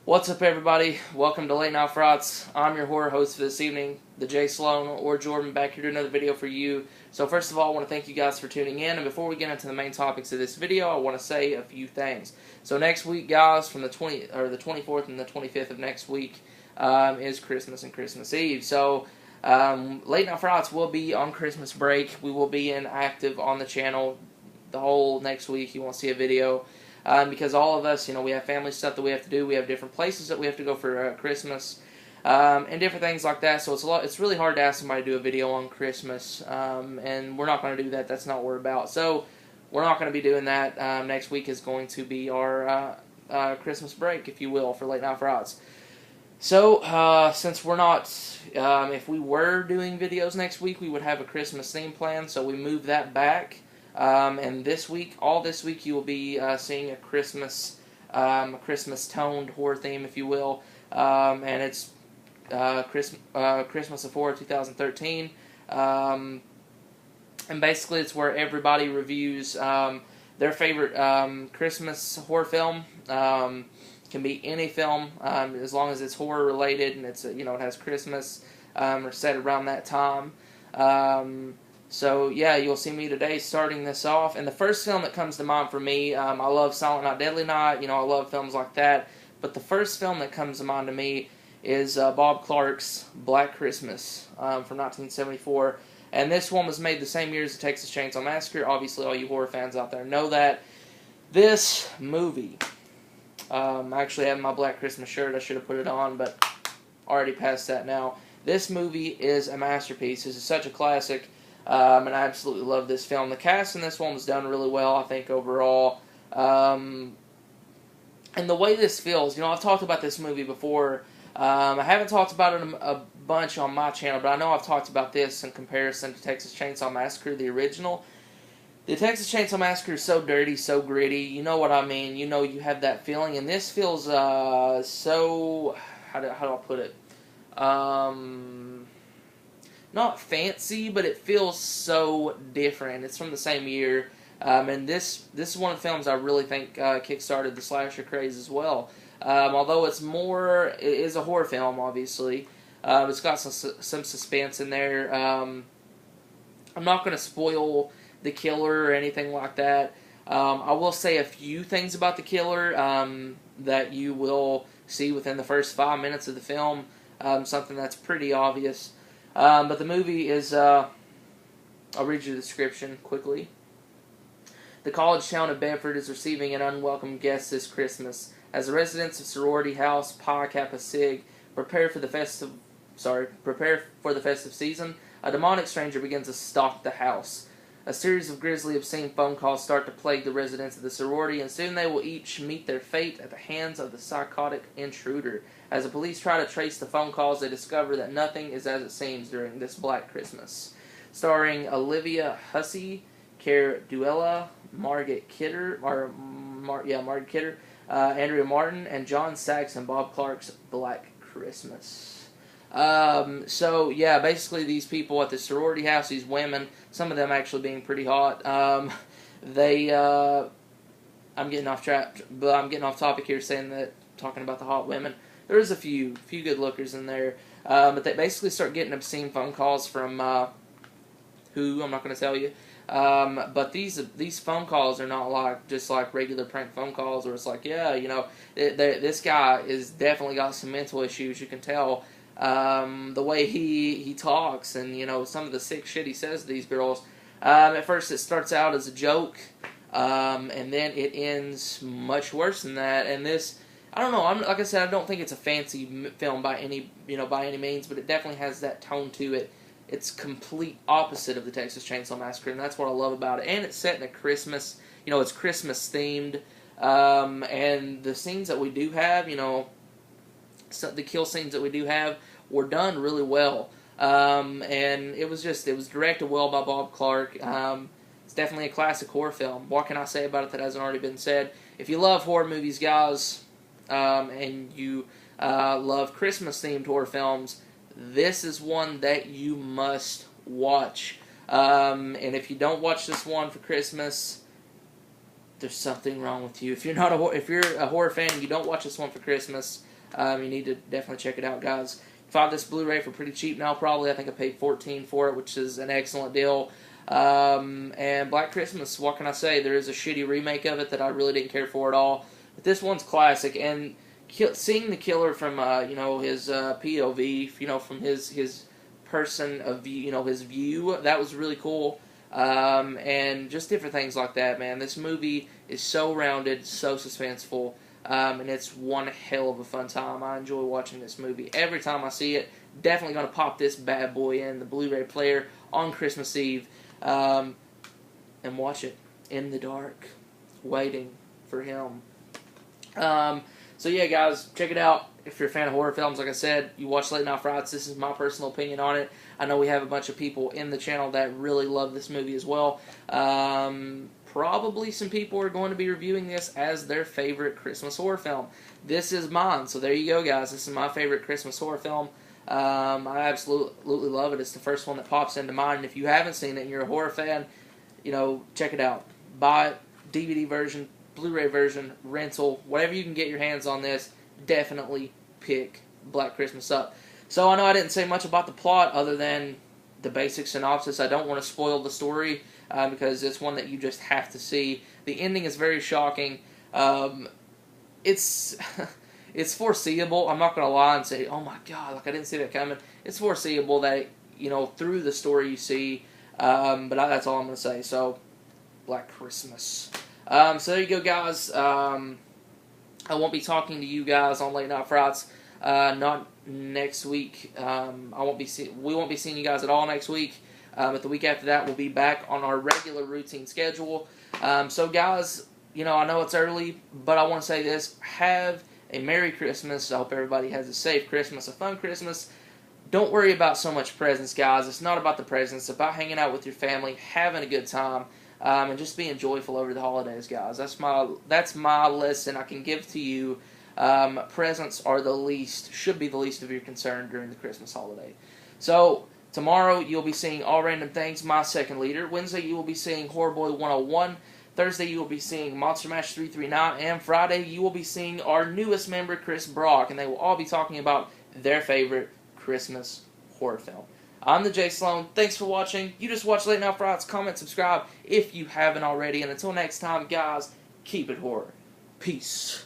What's up, everybody? Welcome to Late Night Frauds. I'm your horror host for this evening, the Jay Sloan or Jordan, back here to another video for you. So first of all, I want to thank you guys for tuning in, and before we get into the main topics of this video, I want to say a few things. So next week, guys, from the 24th and the 25th of next week is Christmas and Christmas Eve. So Late Night Frauds will be on Christmas break. We will be inactive on the channel the whole next week. You won't see a video. Because all of us, we have family stuff that we have to do. We have different places that we have to go for Christmas, and different things like that. So it's really hard to ask somebody to do a video on Christmas, and we're not going to do that. That's not what we're about. So we're not going to be doing that. Next week is going to be our Christmas break, if you will, for Late Night Frauds. So since we're not, if we were doing videos next week, we would have a Christmas theme plan. So we moved that back. And all this week, you will be seeing a Christmas toned horror theme, if you will, and it's Christmas of Horror 2013, and basically it's where everybody reviews their favorite Christmas horror film. Can be any film, as long as it's horror related and it's it has Christmas or set around that time. So, yeah, you'll see me today starting this off. And the first film that comes to mind for me, I love Silent Night, Deadly Night. I love films like that. But the first film that comes to mind to me is Bob Clark's Black Christmas from 1974. And this one was made the same year as the Texas Chainsaw Massacre. Obviously, all you horror fans out there know that. This movie, I actually have my Black Christmas shirt. I should have put it on, but already past that now. This movie is a masterpiece. This is such a classic. And I absolutely love this film. The cast in this one was done really well, I think, overall. And the way this feels, I've talked about this movie before. I haven't talked about it a bunch on my channel, but I know I've talked about this in comparison to Texas Chainsaw Massacre, the original. The Texas Chainsaw Massacre is so dirty, so gritty. You know what I mean. You have that feeling. And this feels so... How do I put it? Not fancy, but it feels so different. It's from the same year, and this is one of the films I really think kickstarted the slasher craze as well. Although it is a horror film, obviously. It's got some suspense in there. I'm not going to spoil the killer or anything like that. I will say a few things about the killer that you will see within the first 5 minutes of the film. Something that's pretty obvious. But the movie is, I'll read you the description quickly. The college town of Bedford is receiving an unwelcome guest this Christmas. As the residents of Sorority House Pi Kappa Sig prepare for the festive season, a demonic stranger begins to stalk the house. A series of grisly, obscene phone calls start to plague the residents of the sorority, and soon they will each meet their fate at the hands of the psychotic intruder. As the police try to trace the phone calls, they discover that nothing is as it seems during this Black Christmas. Starring Olivia Hussey, Cara Duella, Margaret Kidder, Andrea Martin, and John Sachs in Bob Clark's Black Christmas. So, yeah, basically these people at the sorority house, these women, some of them actually being pretty hot, I'm getting off track, but I'm getting off topic here talking about the hot women. There's a few good lookers in there, but they basically start getting obscene phone calls from, who, I'm not going to tell you, but these phone calls are not just like regular prank phone calls where it's like, yeah, this guy is definitely got some mental issues, you can tell. The way he talks and, some of the sick shit he says to these girls. At first it starts out as a joke, and then it ends much worse than that. And this, I don't know, like I said, I don't think it's a fancy film by any means, but it definitely has that tone to it. It's complete opposite of the Texas Chainsaw Massacre, and that's what I love about it. And it's set in a Christmas, it's Christmas themed, and the scenes that we do have, the kill scenes that we do have were done really well, and it was directed well by Bob Clark. It's definitely a classic horror film. What can I say about it that hasn't already been said? If you love horror movies, guys, and you love Christmas themed horror films, this is one that you must watch. And if you don't watch this one for Christmas, there's something wrong with you. If you're a horror fan and you don't watch this one for Christmas, You need to definitely check it out, guys. Find this Blu-ray for pretty cheap now, probably. I think I paid $14 for it, which is an excellent deal. And Black Christmas, what can I say? There is a shitty remake of it that I really didn't care for at all. But this one's classic, and seeing the killer from, his POV, from his person of view, his view, that was really cool. And just different things like that, man. This movie is so rounded, so suspenseful, and it's one hell of a fun time. I enjoy watching this movie every time I see it. Definitely going to pop this bad boy in the Blu-ray player on Christmas Eve, and watch it in the dark, waiting for him. So yeah, guys, check it out. If you're a fan of horror films, like I said, you watch Late Night Frights. This is my personal opinion on it. I know we have a bunch of people in the channel that really love this movie as well. Probably some people are going to be reviewing this as their favorite Christmas horror film. This is mine, so there you go, guys. This is my favorite Christmas horror film. I absolutely love it. It's the first one that pops into mind. And if you haven't seen it and you're a horror fan, check it out. Buy it, DVD version, Blu-ray version, rental, whatever you can get your hands on this. Definitely pick Black Christmas up. So I know I didn't say much about the plot other than the basic synopsis. I don't want to spoil the story because it's one that you just have to see. The ending is very shocking. It's it's foreseeable. I'm not going to lie and say, oh my god, like I didn't see that coming. It's foreseeable that, through the story you see. But that's all I'm going to say. So, Black Christmas. So there you go, guys. I won't be talking to you guys on Late Night Frights. Not next week. We won't be seeing you guys at all next week. But the week after that, we'll be back on our regular routine schedule. So, guys, I know it's early, but I want to say this: have a Merry Christmas. I hope everybody has a safe Christmas, a fun Christmas. Don't worry about so much presents, guys. It's not about the presents. It's about hanging out with your family, having a good time. And just being joyful over the holidays, guys. That's my lesson I can give to you. Presents are should be the least of your concern during the Christmas holiday. So, tomorrow you'll be seeing All Random Things, My Second Leader. Wednesday you will be seeing Horror Boy 101. Thursday you will be seeing Monster Mash 339. And Friday you will be seeing our newest member, Chris Brock. And they will all be talking about their favorite Christmas horror film. I'm the Jay Sloan. Thanks for watching. You just watched Late Night Frights. Comment, subscribe if you haven't already. And until next time, guys, keep it horror. Peace.